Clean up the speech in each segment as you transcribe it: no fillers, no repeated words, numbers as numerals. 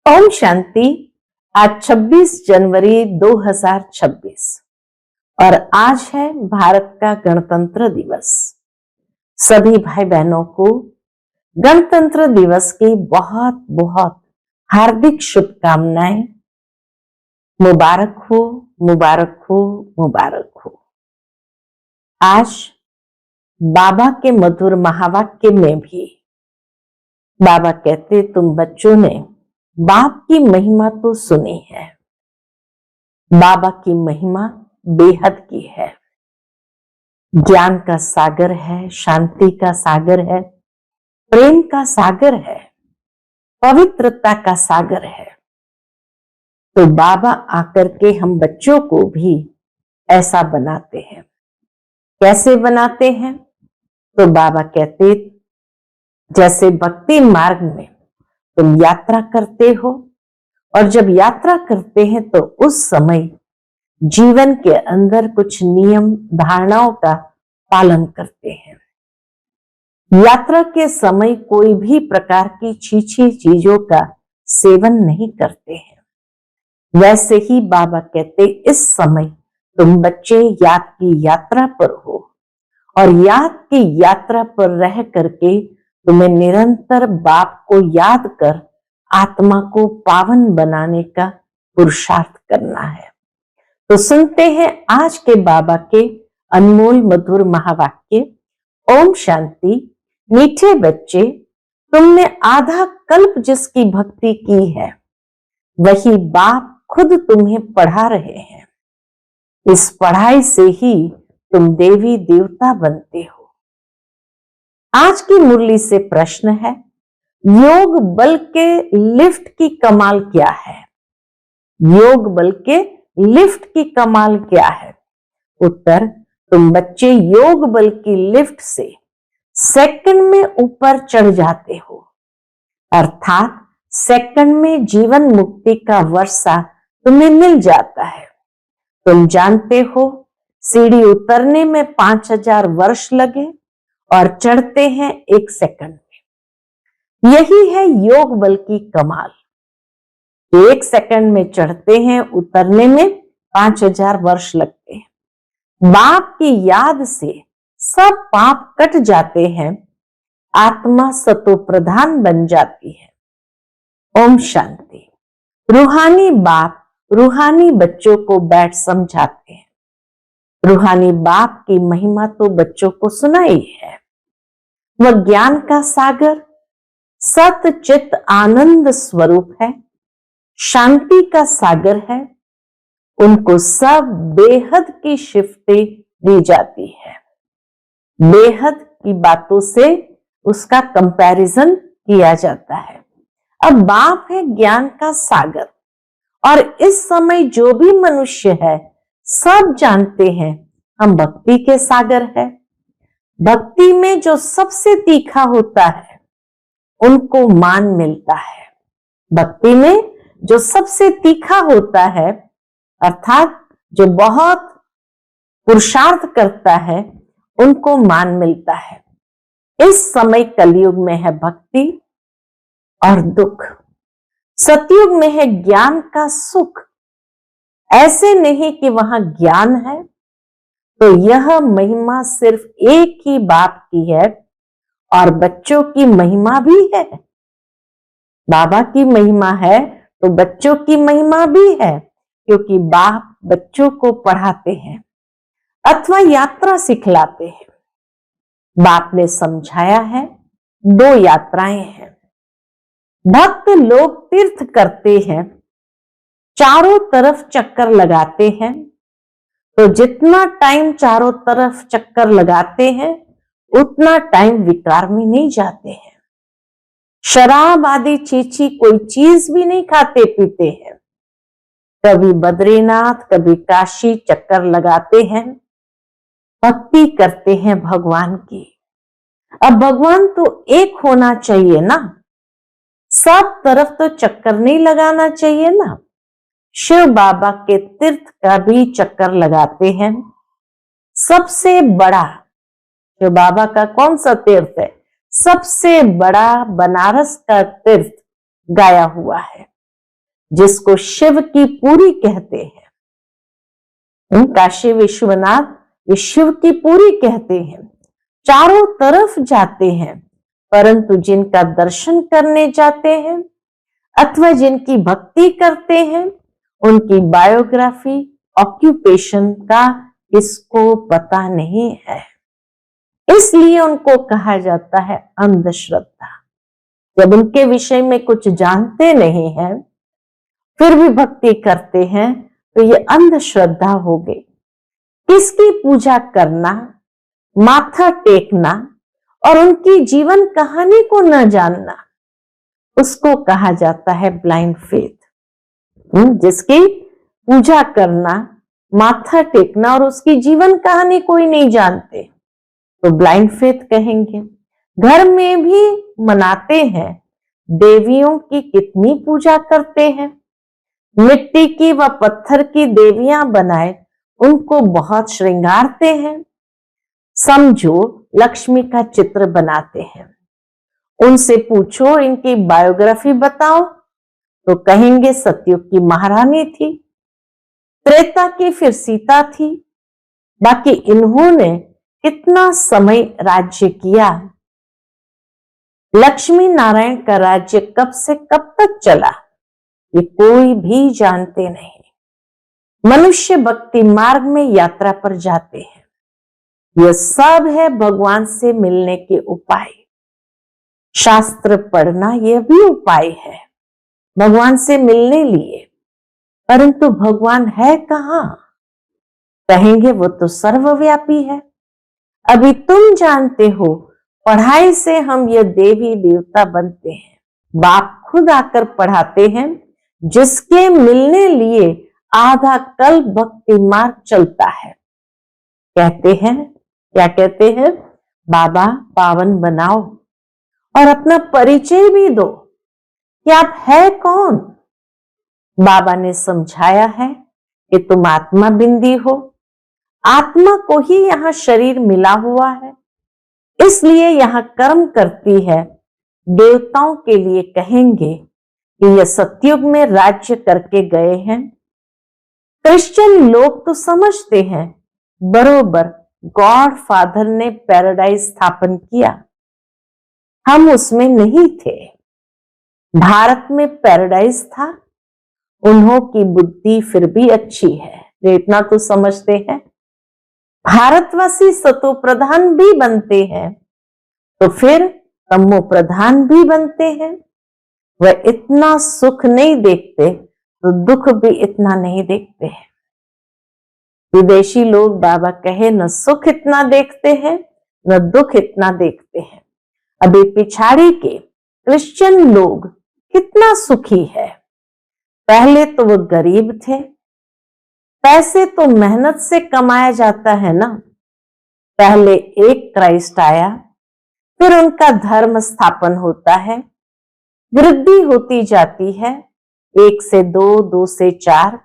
ओम शांति। आज 26 जनवरी 2026 और आज है भारत का गणतंत्र दिवस। सभी भाई बहनों को गणतंत्र दिवस की बहुत बहुत हार्दिक शुभकामनाएं। मुबारक हो, मुबारक हो, मुबारक हो। आज बाबा के मधुर महावाक्य में भी बाबा कहते, तुम बच्चों ने बाप की महिमा तो सुनी है। बाबा की महिमा बेहद की है। ज्ञान का सागर है, शांति का सागर है, प्रेम का सागर है, पवित्रता का सागर है। तो बाबा आकर के हम बच्चों को भी ऐसा बनाते हैं। कैसे बनाते हैं? तो बाबा कहते, जैसे भक्ति मार्ग में तुम यात्रा करते हो और जब यात्रा करते हैं तो उस समय जीवन के अंदर कुछ नियम धारणाओं का पालन करते हैं। यात्रा के समय कोई भी प्रकार की छीछी चीजों का सेवन नहीं करते हैं। वैसे ही बाबा कहते, इस समय तुम बच्चे याद की यात्रा पर हो और याद की यात्रा पर रह करके तुम्हें निरंतर बाप को याद कर आत्मा को पावन बनाने का पुरुषार्थ करना है। तो सुनते हैं आज के बाबा के अनमोल मधुर महावाक्य। ओम शांति। मीठे बच्चे, तुमने आधा कल्प जिसकी भक्ति की है वही बाप खुद तुम्हें पढ़ा रहे हैं। इस पढ़ाई से ही तुम देवी देवता बनते हो। आज की मुरली से प्रश्न है, योग बल के लिफ्ट की कमाल क्या है? योग बल के लिफ्ट की कमाल क्या है? उत्तर, तुम बच्चे योग बल की लिफ्ट से सेकंड में ऊपर चढ़ जाते हो, अर्थात सेकंड में जीवन मुक्ति का वर्षा तुम्हें मिल जाता है। तुम जानते हो, सीढ़ी उतरने में 5000 वर्ष लगे और चढ़ते हैं 1 सेकंड में। यही है योग बल की कमाल। 1 सेकंड में चढ़ते हैं, उतरने में 5000 वर्ष लगते हैं। बाप की याद से सब पाप कट जाते हैं, आत्मा सतो प्रधान बन जाती है। ओम शांति। रूहानी बाप रूहानी बच्चों को बैठ समझाते हैं। रूहानी बाप की महिमा तो बच्चों को सुनाई है। वह ज्ञान का सागर, सत चित आनंद स्वरूप है, शांति का सागर है। उनको सब बेहद की शिफ्टें दी जाती है। बेहद की बातों से उसका कंपैरिजन किया जाता है। अब बाप है ज्ञान का सागर और इस समय जो भी मनुष्य है सब जानते हैं हम भक्ति के सागर है। भक्ति में जो सबसे तीखा होता है उनको मान मिलता है। भक्ति में जो सबसे तीखा होता है अर्थात जो बहुत पुरुषार्थ करता है उनको मान मिलता है। इस समय कलयुग में है भक्ति और दुख, सतयुग में है ज्ञान का सुख। ऐसे नहीं कि वहां ज्ञान है तो यह महिमा सिर्फ एक ही बाप की है और बच्चों की महिमा भी है। बाबा की महिमा है तो बच्चों की महिमा भी है, क्योंकि बाप बच्चों को पढ़ाते हैं अथवा यात्रा सिखलाते हैं। बाप ने समझाया है 2 यात्राएं हैं। भक्त लोग तीर्थ करते हैं, चारों तरफ चक्कर लगाते हैं। तो जितना टाइम चारों तरफ चक्कर लगाते हैं उतना टाइम विकार में नहीं जाते हैं। शराब आदि चीची कोई चीज भी नहीं खाते पीते हैं। कभी बद्रीनाथ कभी काशी चक्कर लगाते हैं, भक्ति करते हैं भगवान की। अब भगवान तो एक होना चाहिए ना, सब तरफ तो चक्कर नहीं लगाना चाहिए ना। शिव बाबा के तीर्थ का भी चक्कर लगाते हैं। सबसे बड़ा शिव बाबा का कौन सा तीर्थ है? सबसे बड़ा बनारस का तीर्थ गाया हुआ है। जिसको शिव की पुरी कहते हैं। काशी विश्वनाथ ये शिव की पुरी कहते हैं, चारों तरफ जाते हैं, परंतु जिनका दर्शन करने जाते हैं अथवा जिनकी भक्ति करते हैं उनकी बायोग्राफी, ऑक्यूपेशन का किसको पता नहीं है। इसलिए उनको कहा जाता है अंधश्रद्धा। जब उनके विषय में कुछ जानते नहीं हैं फिर भी भक्ति करते हैं तो ये अंधश्रद्धा हो गई। किसकी पूजा करना, माथा टेकना और उनकी जीवन कहानी को न जानना, उसको कहा जाता है ब्लाइंड फेथ। जिसकी पूजा करना, माथा टेकना और उसकी जीवन कहानी कोई नहीं जानते तो ब्लाइंड फेथ कहेंगे। घर में भी मनाते हैं, देवियों की कितनी पूजा करते हैं, मिट्टी की व पत्थर की देवियां बनाए उनको बहुत श्रृंगारते हैं। समझो लक्ष्मी का चित्र बनाते हैं, उनसे पूछो इनकी बायोग्राफी बताओ तो कहेंगे सतयुग की महारानी थी, त्रेता की फिर सीता थी, बाकी इन्होंने कितना समय राज्य किया, लक्ष्मी नारायण का राज्य कब से कब तक चला, ये कोई भी जानते नहीं। मनुष्य भक्ति मार्ग में यात्रा पर जाते हैं, यह सब है भगवान से मिलने के उपाय। शास्त्र पढ़ना यह भी उपाय है भगवान से मिलने लिए, परंतु भगवान है कहां? कहेंगे वो तो सर्वव्यापी है। अभी तुम जानते हो पढ़ाई से हम ये देवी देवता बनते हैं। बाप खुद आकर पढ़ाते हैं, जिसके मिलने लिए आधा कल भक्ति मार्ग चलता है। कहते हैं, क्या कहते हैं? बाबा पावन बनाओ और अपना परिचय भी दो कि आप है कौन। बाबा ने समझाया है कि तुम आत्मा बिंदी हो, आत्मा को ही यहां शरीर मिला हुआ है, इसलिए यहां कर्म करती है। देवताओं के लिए कहेंगे कि यह सतयुग में राज्य करके गए हैं। क्रिश्चियन लोग तो समझते हैं बरोबर गॉड फादर ने पैराडाइज स्थापन किया, हम उसमें नहीं थे। भारत में पैराडाइज था, उन्हों की बुद्धि फिर भी अच्छी है, इतना तो समझते हैं। भारतवासी सतो प्रधान भी बनते हैं तो फिर तमो प्रधान भी बनते हैं। वह इतना सुख नहीं देखते तो दुख भी इतना नहीं देखते हैं। विदेशी लोग बाबा कहे न सुख इतना देखते हैं न दुख इतना देखते हैं। अभी पिछाड़ी के क्रिश्चियन लोग कितना सुखी है। पहले तो वो गरीब थे, पैसे तो मेहनत से कमाया जाता है ना। पहले एक क्राइस्ट आया, फिर उनका धर्म स्थापन होता है, वृद्धि होती जाती है, 1 से 2, 2 से 4,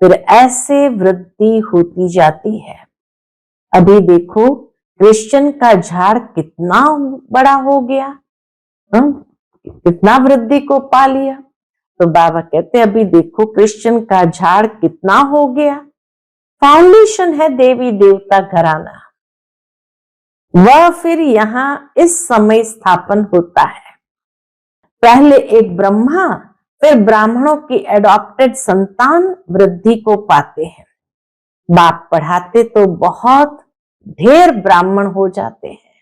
फिर ऐसे वृद्धि होती जाती है। अभी देखो क्रिश्चियन का झाड़ कितना बड़ा हो गया, कितना वृद्धि को पा लिया। तो बाबा कहते हैं अभी देखो क्रिश्चियन का झाड़ कितना हो गया। फाउंडेशन है देवी देवता घराना, वह फिर यहां इस समय स्थापन होता है। पहले एक ब्रह्मा फिर ब्राह्मणों की एडॉप्टेड संतान वृद्धि को पाते हैं। बाप पढ़ाते तो बहुत ढेर ब्राह्मण हो जाते हैं,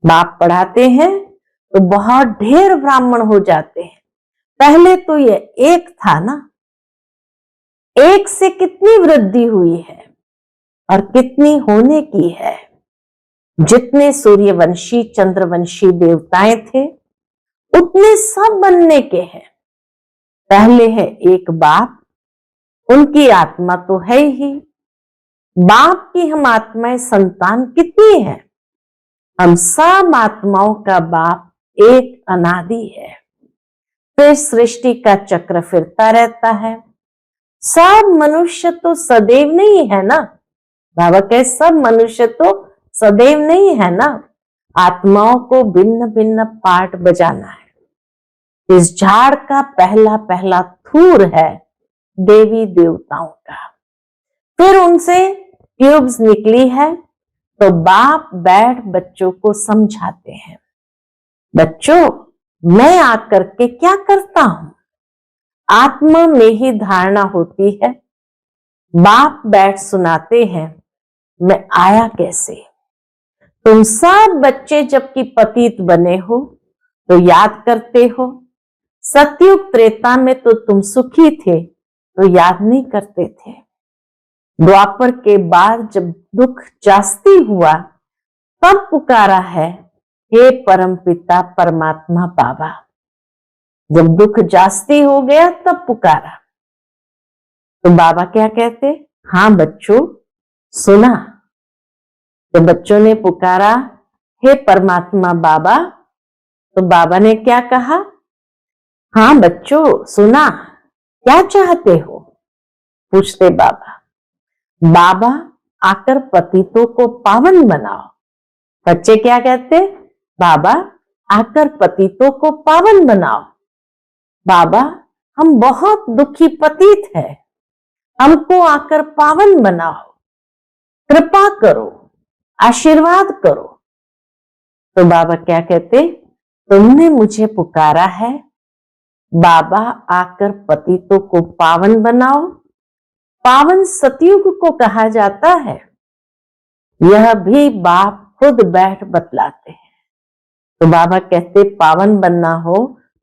बाप पढ़ाते हैं तो बहुत ढेर ब्राह्मण हो जाते हैं। पहले तो ये एक था ना, एक से कितनी वृद्धि हुई है और कितनी होने की है। जितने सूर्यवंशी चंद्रवंशी देवताएं थे उतने सब बनने के हैं। पहले है एक बाप, उनकी आत्मा तो है ही। बाप की हम आत्माएं संतान कितनी है? हम सब आत्माओं का बाप एक अनादि है। फिर सृष्टि का चक्र फिरता रहता है। सब मनुष्य तो सदैव नहीं है ना, बाबा कहे सब मनुष्य तो सदैव नहीं है ना। आत्माओं को भिन्न भिन्न पार्ट बजाना है। इस झाड़ का पहला पहला धूर है देवी देवताओं का। फिर उनसे ट्यूब्स निकली है तो बाप बैठ बच्चों को समझाते हैं, बच्चों मैं आकर के क्या करता हूं, आत्मा में ही धारणा होती है। बाप बैठ सुनाते हैं मैं आया कैसे। तुम सब बच्चे जबकि पतित बने हो तो याद करते हो, सतयुग त्रेता में तो तुम सुखी थे तो याद नहीं करते थे। द्वापर के बाद जब दुख जास्ती हुआ तब पुकारा है हे परमपिता परमात्मा बाबा। जब दुख जास्ती हो गया तब पुकारा तो बाबा क्या कहते, हाँ बच्चों सुना। तो बच्चों ने पुकारा हे परमात्मा बाबा, तो बाबा ने क्या कहा, हाँ बच्चों सुना, क्या चाहते हो, पूछते बाबा। बाबा आकर पतितों को पावन बनाओ। बच्चे क्या कहते, बाबा आकर पतितों को पावन बनाओ। बाबा हम बहुत दुखी पतित है, हमको आकर पावन बनाओ, कृपा करो, आशीर्वाद करो। तो बाबा क्या कहते, तुमने मुझे पुकारा है, बाबा आकर पतितों को पावन बनाओ। पावन सतयुग को कहा जाता है, यह भी बाप खुद बैठ बतलाते हैं। तो बाबा कहते पावन बनना हो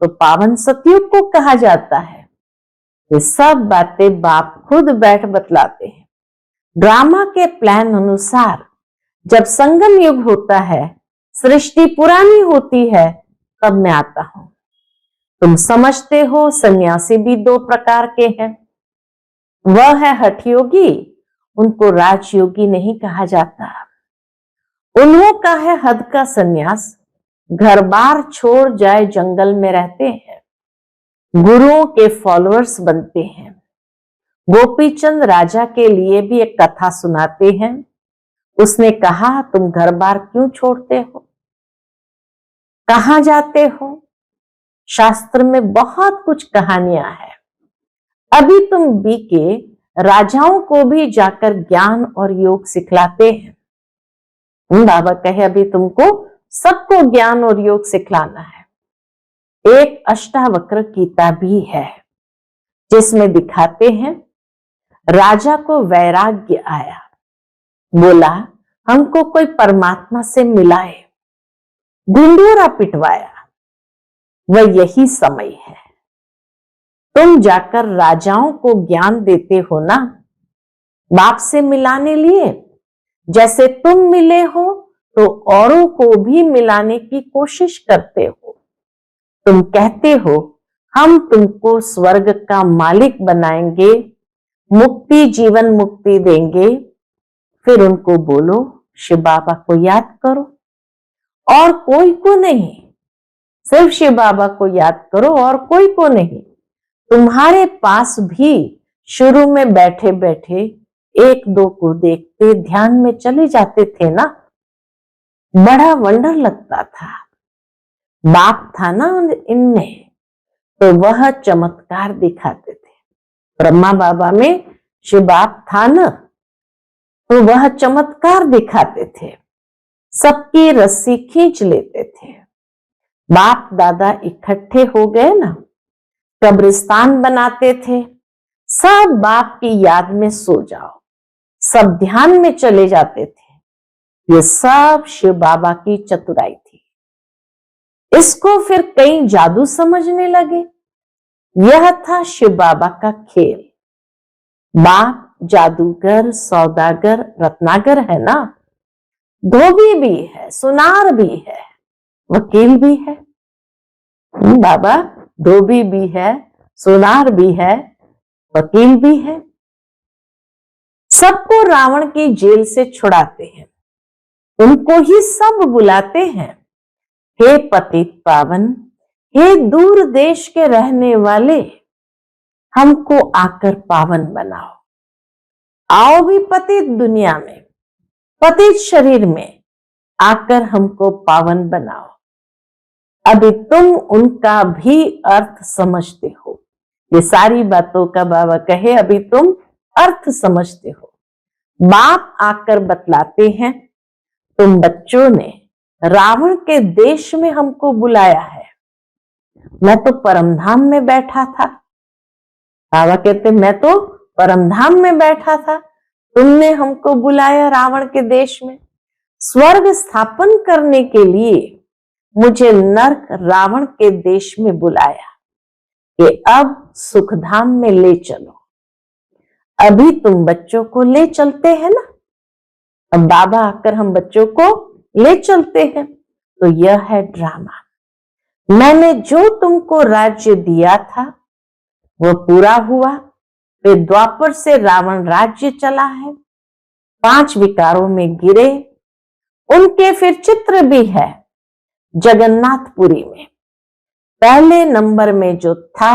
तो पावन सतयुग को कहा जाता है। ये सब बातें बाप खुद बैठ बतलाते हैं। ड्रामा के प्लान अनुसार जब संगम युग होता है, सृष्टि पुरानी होती है, तब मैं आता हूं। तुम समझते हो सन्यासी भी दो प्रकार के हैं। वह है हठयोगी, उनको राजयोगी नहीं कहा जाता। उन्हों का है हद का सन्यास, घर बार छोड़ जाए जंगल में रहते हैं, गुरुओं के फॉलोअर्स बनते हैं। गोपीचंद राजा के लिए भी एक कथा सुनाते हैं। उसने कहा तुम घर बार क्यों छोड़ते हो, कहां जाते हो। शास्त्र में बहुत कुछ कहानियां हैं। अभी तुम बीके राजाओं को भी जाकर ज्ञान और योग सिखलाते हैं। बाबा कहे अभी तुमको सबको ज्ञान और योग सिखलाना है। एक अष्टावक्र गीता भी है जिसमें दिखाते हैं राजा को वैराग्य आया, बोला हमको कोई परमात्मा से मिलाए, ढिंढोरा पिटवाया। वह यही समय है, तुम जाकर राजाओं को ज्ञान देते हो ना, बाप से मिलाने लिए। जैसे तुम मिले हो तो औरों को भी मिलाने की कोशिश करते हो। तुम कहते हो हम तुमको स्वर्ग का मालिक बनाएंगे, मुक्ति जीवन मुक्ति देंगे। फिर उनको बोलो शिव बाबा को याद करो और कोई को नहीं, सिर्फ शिव बाबा को याद करो और कोई को नहीं। तुम्हारे पास भी शुरू में बैठे बैठे एक दो को देखते ध्यान में चले जाते थे ना, बड़ा वंडर लगता था। बाप था ना इनमें, तो वह चमत्कार दिखाते थे। ब्रह्मा बाबा में शिव बाप था ना, तो वह चमत्कार दिखाते थे, सबकी रस्सी खींच लेते थे। बाप दादा इकट्ठे हो गए ना, कब्रिस्तान बनाते थे, सब बाप की याद में सो जाओ, सब ध्यान में चले जाते थे। ये सब शिव बाबा की चतुराई थी। इसको फिर कई जादू समझने लगे। यह था शिव बाबा का खेल। बाप जादूगर, सौदागर, रत्नागर है ना, धोबी भी है, सुनार भी है, वकील भी है। बाबा धोबी भी है, सुनार भी है, वकील भी है। सबको रावण की जेल से छुड़ाते हैं, उनको ही सब बुलाते हैं, हे पतित पावन, हे दूर देश के रहने वाले, हमको आकर पावन बनाओ। आओ भी पतित दुनिया में, पतित शरीर में आकर हमको पावन बनाओ। अभी तुम उनका भी अर्थ समझते हो। ये सारी बातों का बाबा कहे अभी तुम अर्थ समझते हो। बाप आकर बतलाते हैं, तुम बच्चों ने रावण के देश में हमको बुलाया है। मैं तो परमधाम में बैठा था। बाबा कहते मैं तो परमधाम में बैठा था, तुमने हमको बुलाया रावण के देश में। स्वर्ग स्थापन करने के लिए मुझे नरक रावण के देश में बुलाया कि अब सुखधाम में ले चलो। अभी तुम बच्चों को ले चलते हैं ना, अब बाबा आकर हम बच्चों को ले चलते हैं। तो यह है ड्रामा। मैंने जो तुमको राज्य दिया था वह पूरा हुआ। फिर द्वापर से रावण राज्य चला है, 5 विकारों में गिरे। उनके फिर चित्र भी है जगन्नाथपुरी में। पहले नंबर में जो था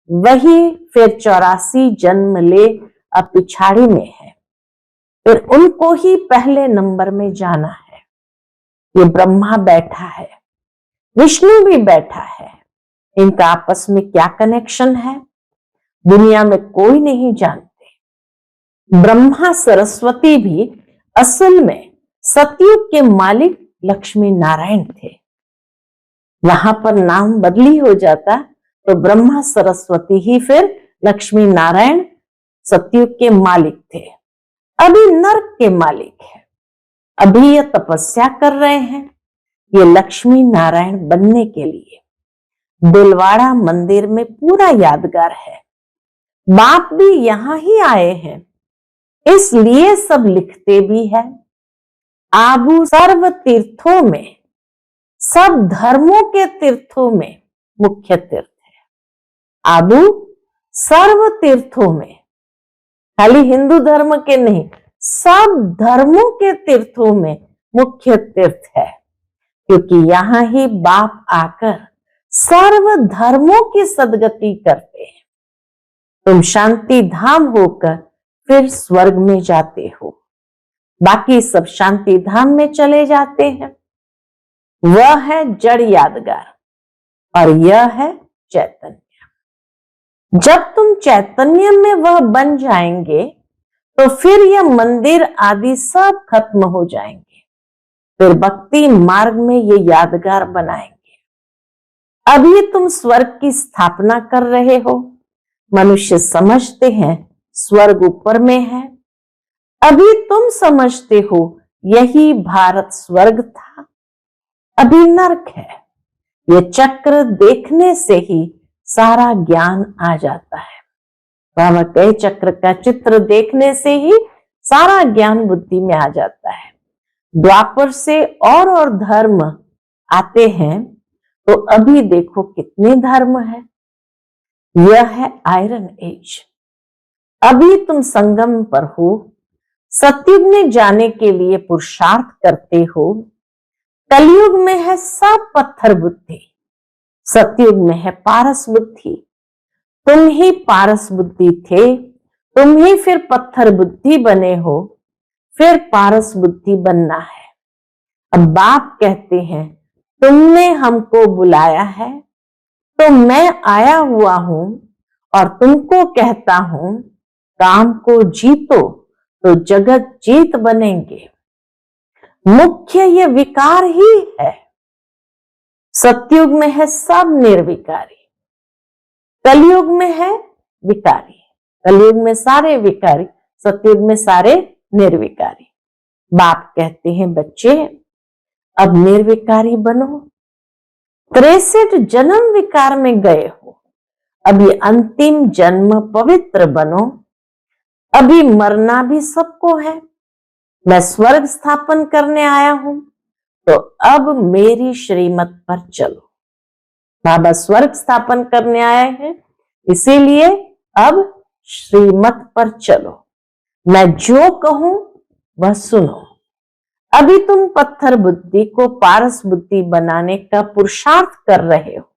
वही फिर 84 जन्म ले अब पिछाड़ी में है। फिर उनको ही पहले नंबर में जाना है। ये ब्रह्मा बैठा है, विष्णु भी बैठा है। इनका आपस में क्या कनेक्शन है दुनिया में कोई नहीं जानते। ब्रह्मा सरस्वती भी असल में सतयुग के मालिक लक्ष्मी नारायण थे। वहां पर नाम बदली हो जाता तो ब्रह्मा सरस्वती ही फिर लक्ष्मी नारायण सतयुग के मालिक थे। अभी नरक के मालिक है। अभी ये तपस्या कर रहे हैं ये लक्ष्मी नारायण बनने के लिए। दिलवाड़ा मंदिर में पूरा यादगार है। बाप भी यहां ही आए हैं, इसलिए सब लिखते भी है। आबू सर्व तीर्थों में, सब धर्मों के तीर्थों में मुख्य तीर्थ है। आबू सर्व तीर्थों में, खाली हिंदू धर्म के नहीं, सब धर्मों के तीर्थों में मुख्य तीर्थ है। क्योंकि यहां ही बाप आकर सर्व धर्मों की सदगति करते हैं। तुम शांति धाम होकर फिर स्वर्ग में जाते हो। बाकी सब शांति धाम में चले जाते हैं। वह है जड़ यादगार और यह है चैतन्य। जब तुम चैतन्य में वह बन जाएंगे तो फिर यह मंदिर आदि सब खत्म हो जाएंगे। फिर भक्ति मार्ग में ये यादगार बनाएंगे। अभी तुम स्वर्ग की स्थापना कर रहे हो। मनुष्य समझते हैं स्वर्ग ऊपर में है। अभी तुम समझते हो यही भारत स्वर्ग था, अभी नरक है। ये चक्र देखने से ही सारा ज्ञान आ जाता है। बाबा कई चक्र का चित्र देखने से ही सारा ज्ञान बुद्धि में आ जाता है। द्वापर से और धर्म आते हैं तो अभी देखो कितने धर्म है। यह है आयरन एज। अभी तुम संगम पर हो। सतयुग में जाने के लिए पुरुषार्थ करते हो। कलयुग में है सब पत्थर बुद्धि, सतयुग में है पारस बुद्धि। तुम ही पारस बुद्धि थे, तुम ही फिर पत्थर बुद्धि बने हो, फिर पारस बुद्धि बनना है। अब बाप कहते हैं तुमने हमको बुलाया है तो मैं आया हुआ हूं और तुमको कहता हूं काम को जीतो तो जगत जीत बनेंगे। मुख्य ये विकार ही है। सतयुग में है सब निर्विकारी, कलयुग में है विकारी। कलयुग में सारे विकारी, सतयुग में सारे निर्विकारी। बाप कहते हैं बच्चे अब निर्विकारी बनो। 63 जन्म विकार में गए हो, अभी अंतिम जन्म पवित्र बनो। अभी मरना भी सबको है। मैं स्वर्ग स्थापन करने आया हूं तो अब मेरी श्रीमत पर चलो। बाबा स्वर्ग स्थापन करने आए हैं, इसीलिए अब श्रीमत पर चलो। मैं जो कहूं वह सुनो। अभी तुम पत्थर बुद्धि को पारस बुद्धि बनाने का पुरुषार्थ कर रहे हो।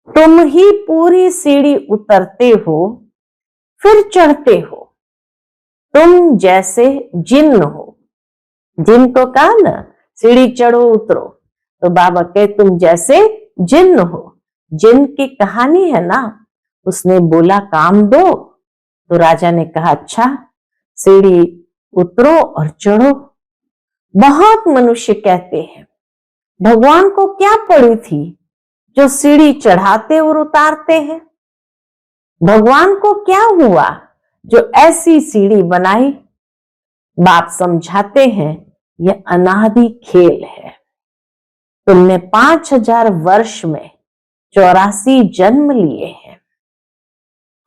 तुम ही पूरी सीढ़ी उतरते हो फिर चढ़ते हो। तुम जैसे जिन्न हो। जिन को कहा ना सीढ़ी चढ़ो उतरो, तो बाबा कहे तुम जैसे जिन्न हो। जिन की कहानी है ना उसने बोला काम दो, तो राजा ने कहा अच्छा, सीढ़ी उतरो और चढ़ो। बहुत मनुष्य कहते हैं भगवान को क्या पड़ी थी जो सीढ़ी चढ़ाते और उतारते हैं, भगवान को क्या हुआ जो ऐसी सीढ़ी बनाई। बाप समझाते हैं यह अनादि खेल है। तुमने 5000 वर्ष में 84 जन्म लिए हैं,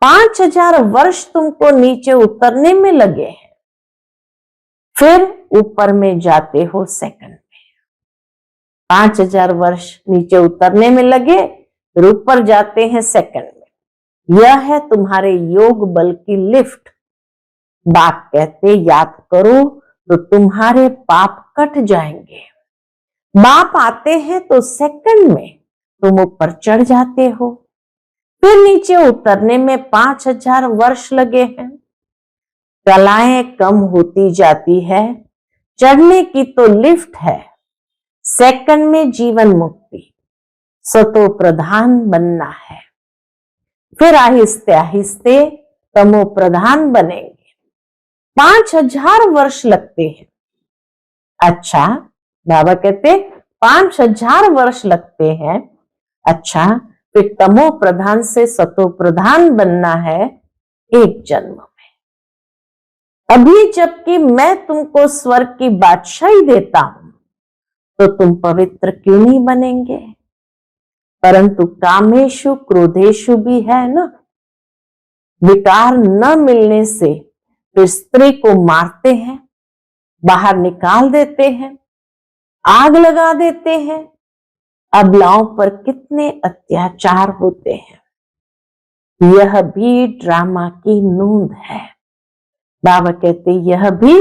5000 वर्ष तुमको नीचे उतरने में लगे हैं, फिर ऊपर में जाते हो सेकंड में। 5000 वर्ष नीचे उतरने में लगे, फिर ऊपर जाते हैं सेकंड में। यह है तुम्हारे योग बल की लिफ्ट। बाप कहते याद करो तो तुम्हारे पाप कट जाएंगे। बाप आते हैं तो सेकंड में तुम ऊपर चढ़ जाते हो, फिर नीचे उतरने में 5000 वर्ष लगे हैं। कलाएं कम होती जाती है, चढ़ने की तो लिफ्ट है। सेकंड में जीवन मुक्ति, सतो प्रधान बनना है, फिर आहिस्ते आहिस्ते तमो प्रधान बनेंगे। 5000 वर्ष लगते हैं। अच्छा, बाबा कहते 5000 वर्ष लगते हैं। अच्छा, फिर तमो प्रधान से सतो प्रधान बनना है एक जन्म में। अभी जबकि मैं तुमको स्वर्ग की बादशाही देता हूं तो तुम पवित्र क्यों नहीं बनेंगे। परंतु कामेशु क्रोधेशु भी है ना, विकार न मिलने से फिर स्त्री को मारते हैं, बाहर निकाल देते हैं, आग लगा देते हैं। अबलाओं पर कितने अत्याचार होते हैं। यह भी ड्रामा की नूंद है। बाबा कहते यह भी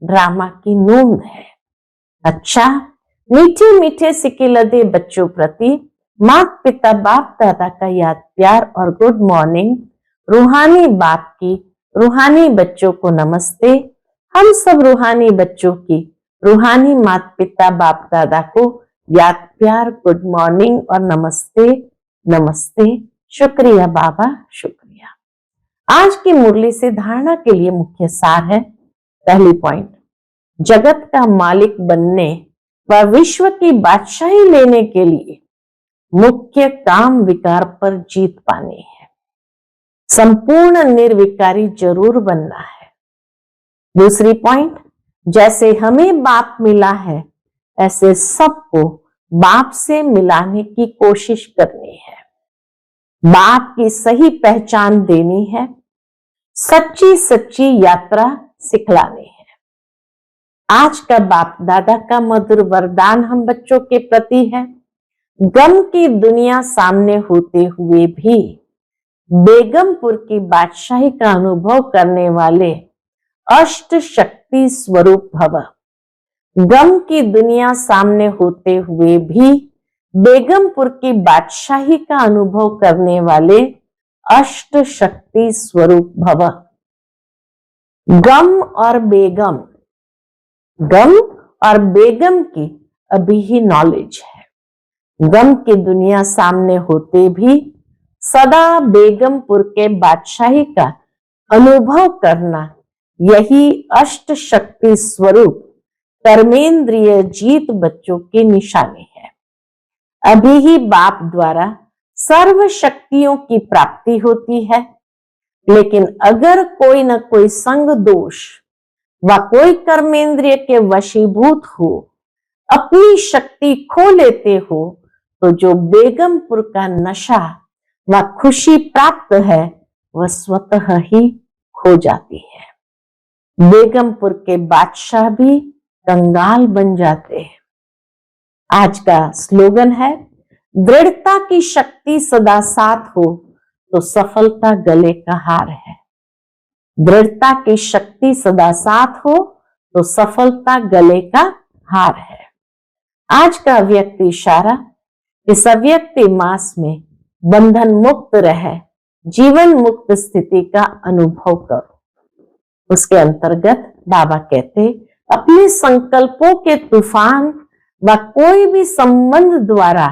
ड्रामा की नूंद है। अच्छा, मीठे मीठे सिकिलदे बच्चों प्रति माता पिता बाप दादा का याद प्यार और गुड मॉर्निंग। रूहानी बाप की रूहानी बच्चों को नमस्ते। हम सब रूहानी बच्चों की रूहानी माता पिता बाप दादा को याद प्यार गुड मॉर्निंग और नमस्ते नमस्ते। शुक्रिया बाबा, शुक्रिया। आज की मुरली से धारणा के लिए मुख्य सार है। पहली पॉइंट, जगत का मालिक बनने व विश्व की बादशाही लेने के लिए मुख्य काम विकार पर जीत पानी है। संपूर्ण निर्विकारी जरूर बनना है। दूसरी पॉइंट, जैसे हमें बाप मिला है ऐसे सबको बाप से मिलाने की कोशिश करनी है। बाप की सही पहचान देनी है, सच्ची सच्ची यात्रा सिखलानी है। आज का बाप दादा का मधुर वरदान हम बच्चों के प्रति है। गम की दुनिया सामने होते हुए भी बेगमपुर की बादशाही का अनुभव करने वाले अष्ट शक्ति स्वरूप भव। गम की दुनिया सामने होते हुए भी बेगमपुर की बादशाही का अनुभव करने वाले अष्ट शक्ति स्वरूप भव। गम और बेगम, गम और बेगम की अभी ही नॉलेज है। गम की दुनिया सामने होते भी सदा बेगमपुर के बादशाही का अनुभव करना, यही अष्ट शक्ति स्वरूप कर्मेंद्रिय जीत बच्चों की निशानी है। अभी ही बाप द्वारा सर्व शक्तियों की प्राप्ति होती है, लेकिन अगर कोई न कोई संग दोष व कोई कर्मेंद्रिय के वशीभूत हो, अपनी शक्ति खो लेते हो, तो जो बेगमपुर का नशा व खुशी प्राप्त है वह स्वतः ही खो जाती है। बेगमपुर के बादशाह भी कंगाल बन जाते हैं। आज का स्लोगन है, दृढ़ता की शक्ति सदा साथ हो तो सफलता गले का हार है। दृढ़ता की शक्ति सदा साथ हो तो सफलता गले का हार है। आज का अव्यक्त इशारा, इस अव्यक्त मास में बंधन मुक्त रहे, जीवन मुक्त स्थिति का अनुभव करो। उसके अंतर्गत बाबा कहते, अपने संकल्पों के तूफान व कोई भी संबंध द्वारा,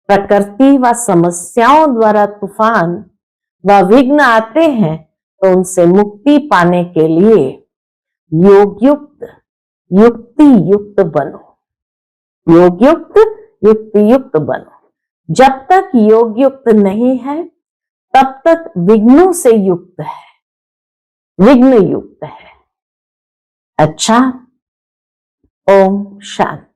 प्रकृति व समस्याओं द्वारा तूफान व विघ्न आते हैं तो उनसे मुक्ति पाने के लिए योग युक्त युक्ति युक्त बनो, योग युक्त युक्ति युक्त बनो। जब तक योग युक्त नहीं है तब तक विघ्नों से युक्त है, विघ्न युक्त है। अच्छा, ओम शांति।